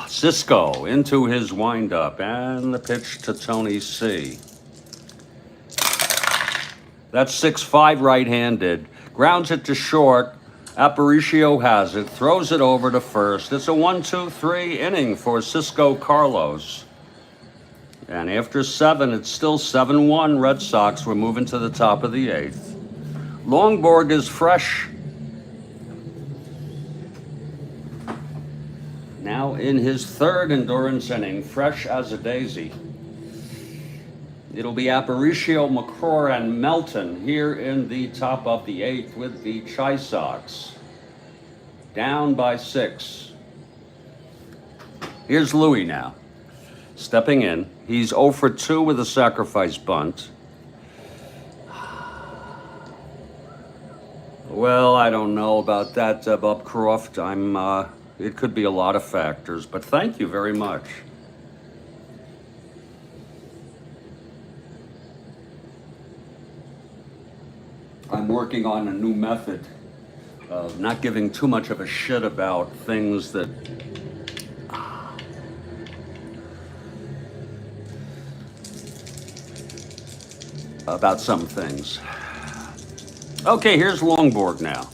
Cisco into his windup, and the pitch to Tony C. That's 6-5 right-handed, grounds it to short. Aparicio has it, throws it over to first. It's a 1-2-3 inning for Cisco Carlos. And after 7, it's still 7-1 Red Sox. We're moving to the top of the 8th. Longborg is fresh. Now in his 3rd endurance inning, fresh as a daisy. It'll be Aparicio, McCraw, and Melton here in the top of the 8th with the Chi Sox. Down by 6. Here's Louis now, stepping in. He's 0 for 2 with a sacrifice bunt. Well, I don't know about that, Bob Croft. It could be a lot of factors, but thank you very much. I'm working on a new method of not giving too much of a shit about things that about some things. Okay, here's Longborg now.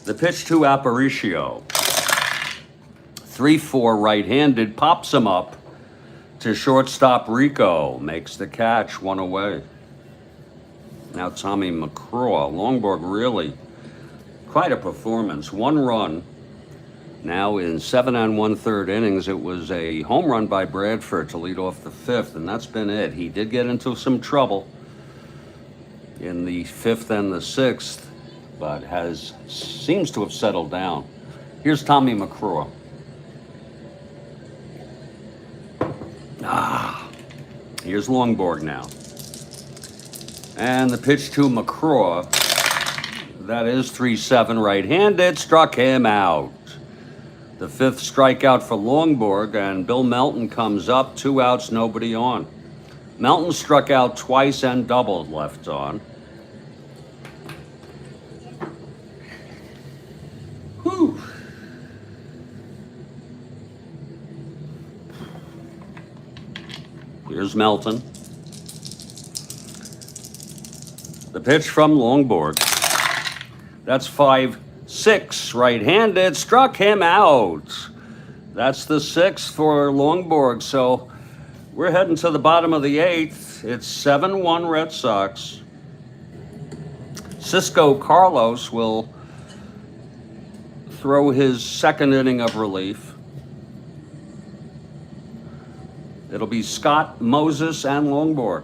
The pitch to Aparicio. 3-4 right-handed, pops him up to shortstop Rico. Makes the catch, 1 away. Now Tommy McCraw. Longborg really quite a performance. 1 run. Now in 7 1/3 innings, it was a home run by Bradford to lead off the 5th, and that's been it. He did get into some trouble in the 5th and the 6th, but seems to have settled down. Here's Tommy McCraw. Here's Longborg now. And the pitch to McCraw, that is 3-7 right-handed, struck him out. The 5th strikeout for Longborg, and Bill Melton comes up, 2 outs, nobody on. Melton struck out twice and doubled left on. Whew. Here's Melton. The pitch from Longborg. That's 5-6 right-handed, struck him out. That's the 6th for Longborg. So we're heading to the bottom of the 8th. It's 7-1 Red Sox. Cisco Carlos will throw his 2nd inning of relief. It'll be Scott, Moses, and Longborg.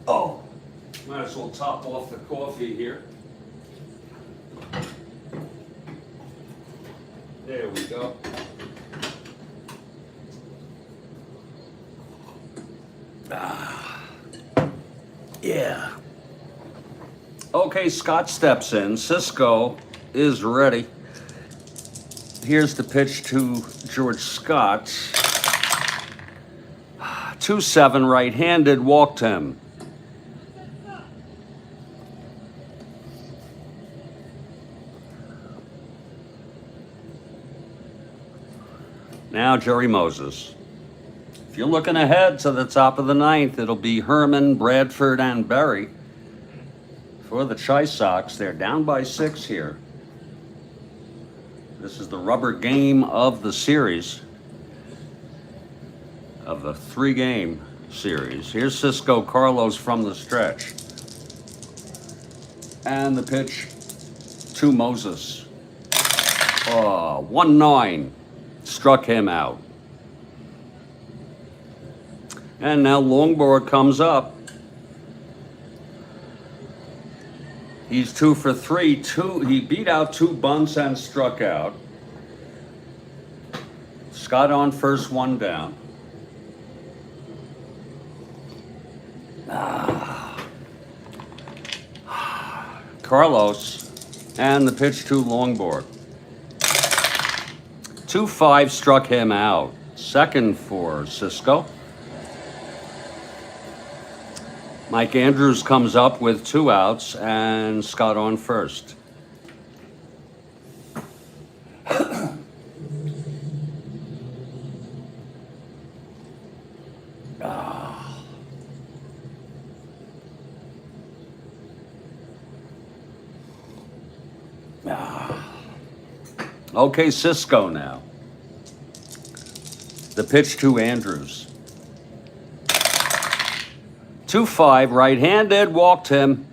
Oh, might as well top off the coffee here. There we go. Yeah. Okay, Scott steps in. Cisco is ready. Here's the pitch to George Scott. 2-7 right-handed, walked him. Now Jerry Moses. If you're looking ahead to the top of the 9th, it'll be Herman, Bradford, and Berry. For the Chi Sox, they're down by 6 here. This is the rubber game of the series, of the 3-game series. Here's Cisco Carlos from the stretch. And the pitch to Moses. 1-9. Struck him out. And now Longborg comes up. He's 2 for 3. He beat out 2 bunts and struck out. Scott on first, 1 down. Carlos, and the pitch to Longborg. 2-5 struck him out. 2nd for Cisco. Mike Andrews comes up with 2 outs and Scott on first. Okay, Cisco now. The pitch to Andrews. 2-5, right-handed, walked him.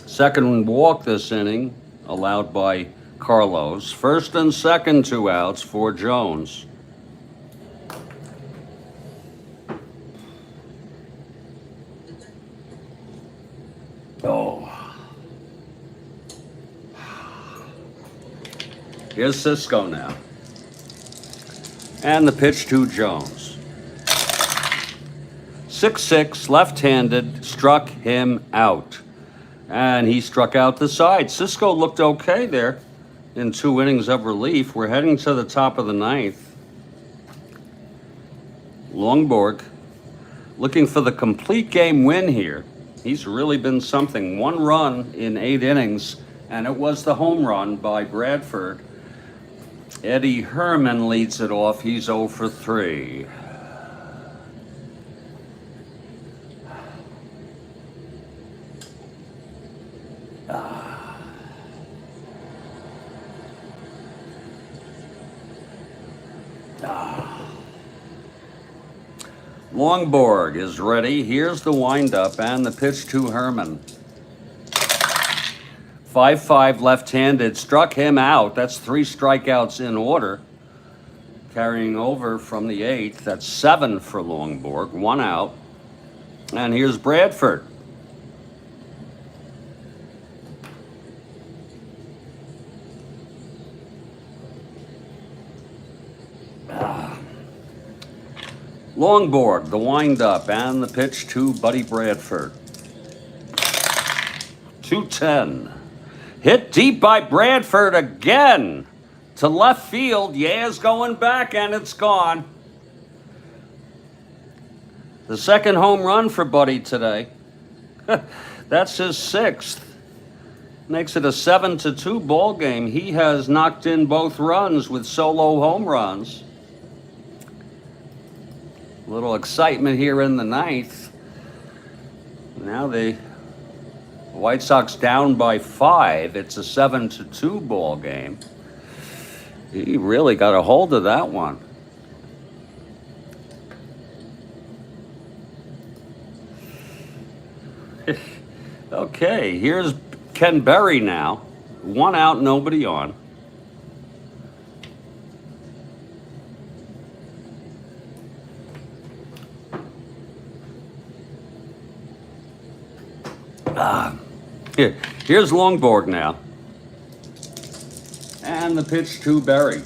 Second walk this inning, allowed by Carlos. First and second 2 outs for Jones. Oh. Here's Cisco now. And the pitch to Jones. 6-6, left-handed, struck him out. And he struck out the side. Cisco looked okay there in 2 innings of relief. We're heading to the top of the 9th. Longborg looking for the complete game win here. He's really been something. 1 run in 8 innings, and it was the home run by Bradford. Eddie Herman leads it off. He's 0 for 3. Longborg is ready. Here's the windup and the pitch to Herman. 5-5 left-handed, struck him out. That's 3 strikeouts in order. Carrying over from the 8th. That's 7 for Longborg. 1 out. And here's Bradford. Longborg, the windup and the pitch to Buddy Bradford. 2-10. Hit deep by Bradford again to left field. It's going back and it's gone. The second home run for Buddy today. That's his 6th. Makes it a 7-2 ball game. He has knocked in both runs with solo home runs. A little excitement here in the 9th. Now the White Sox down by 5. It's a 7-2 ball game. He really got a hold of that one. Okay, here's Ken Berry now. 1 out, nobody on. Here's Longborg now. And the pitch to Berry.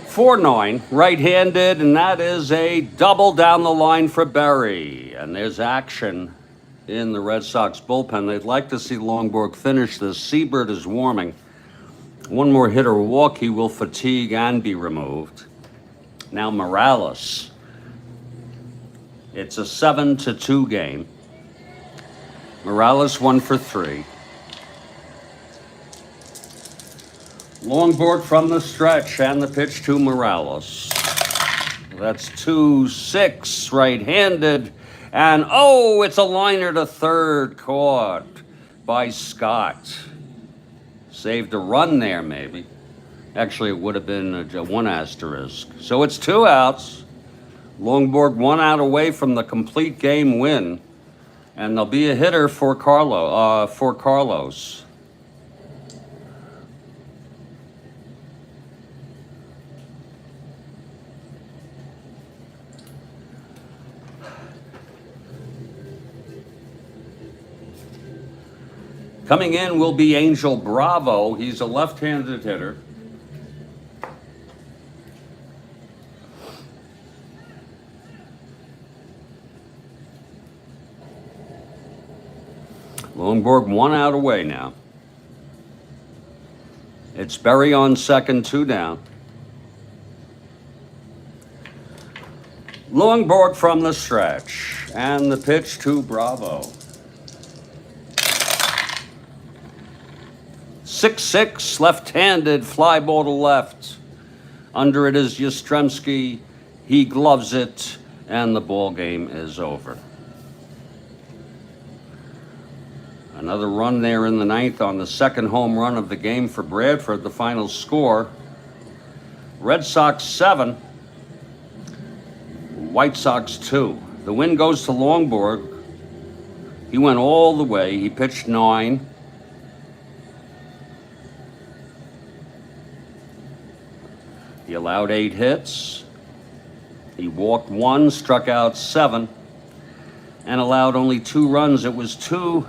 4-9, right-handed, and that is a double down the line for Berry. And there's action in the Red Sox bullpen. They'd like to see Longborg finish this. Seabird is warming. 1 more hit or walk, he will fatigue and be removed. Now Morales. It's a 7-2 game. Morales 1 for 3. Longborg from the stretch and the pitch to Morales. That's 2-6, right-handed. And it's a liner to third, caught by Scott. Saved a run there, maybe. Actually, it would have been a 1 asterisk. So it's 2 outs. Longborg 1 out away from the complete game win. And there'll be a hitter for Carlos. Coming in will be Angel Bravo. He's a left-handed hitter. Longborg 1 out away now. It's Berry on second, 2 down. Longborg from the stretch. And the pitch to Bravo. 6-6, left-handed, fly ball to left. Under it is Yastrzemski. He gloves it, and the ball game is over. Another run there in the ninth on the second home run of the game for Bradford. The final score, Red Sox 7, White Sox 2. The win goes to Longborg. He went all the way. He pitched 9. He allowed 8 hits. He walked 1, struck out 7, and allowed only 2 runs. It was 2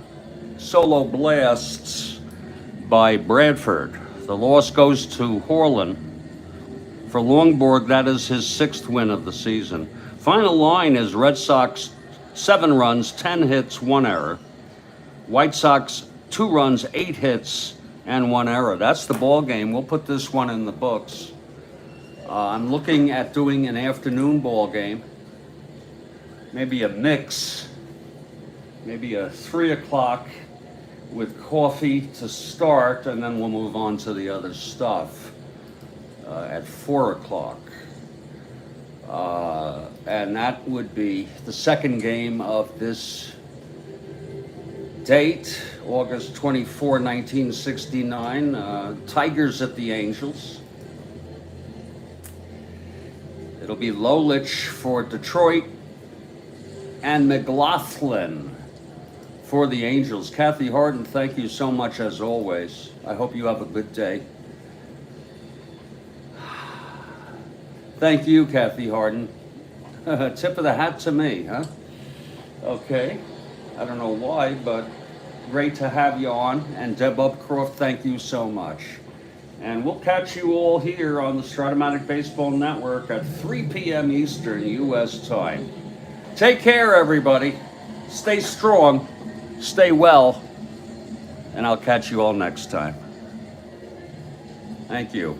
solo blasts by Bradford. The loss goes to Horlen. For Longborg, that is his 6th win of the season. Final line is Red Sox 7 runs, 10 hits, 1 error. White Sox 2 runs, 8 hits, and 1 error. That's the ball game. We'll put this one in the books. I'm looking at doing an afternoon ball game. Maybe a mix. Maybe a 3 o'clock with coffee to start, and then we'll move on to the other stuff at 4 o'clock. And that would be the second game of this date, August 24, 1969. Tigers at the Angels. It'll be Lolich for Detroit and McLaughlin for the Angels. Kathy Harden, thank you so much as always. I hope you have a good day. Thank you, Kathy Harden. Tip of the hat to me, huh? Okay. I don't know why, but great to have you on. And Deb Upcroft, thank you so much. And we'll catch you all here on the Strat-O-Matic Baseball Network at 3 p.m. Eastern U.S. time. Take care, everybody. Stay strong. Stay well. And I'll catch you all next time. Thank you.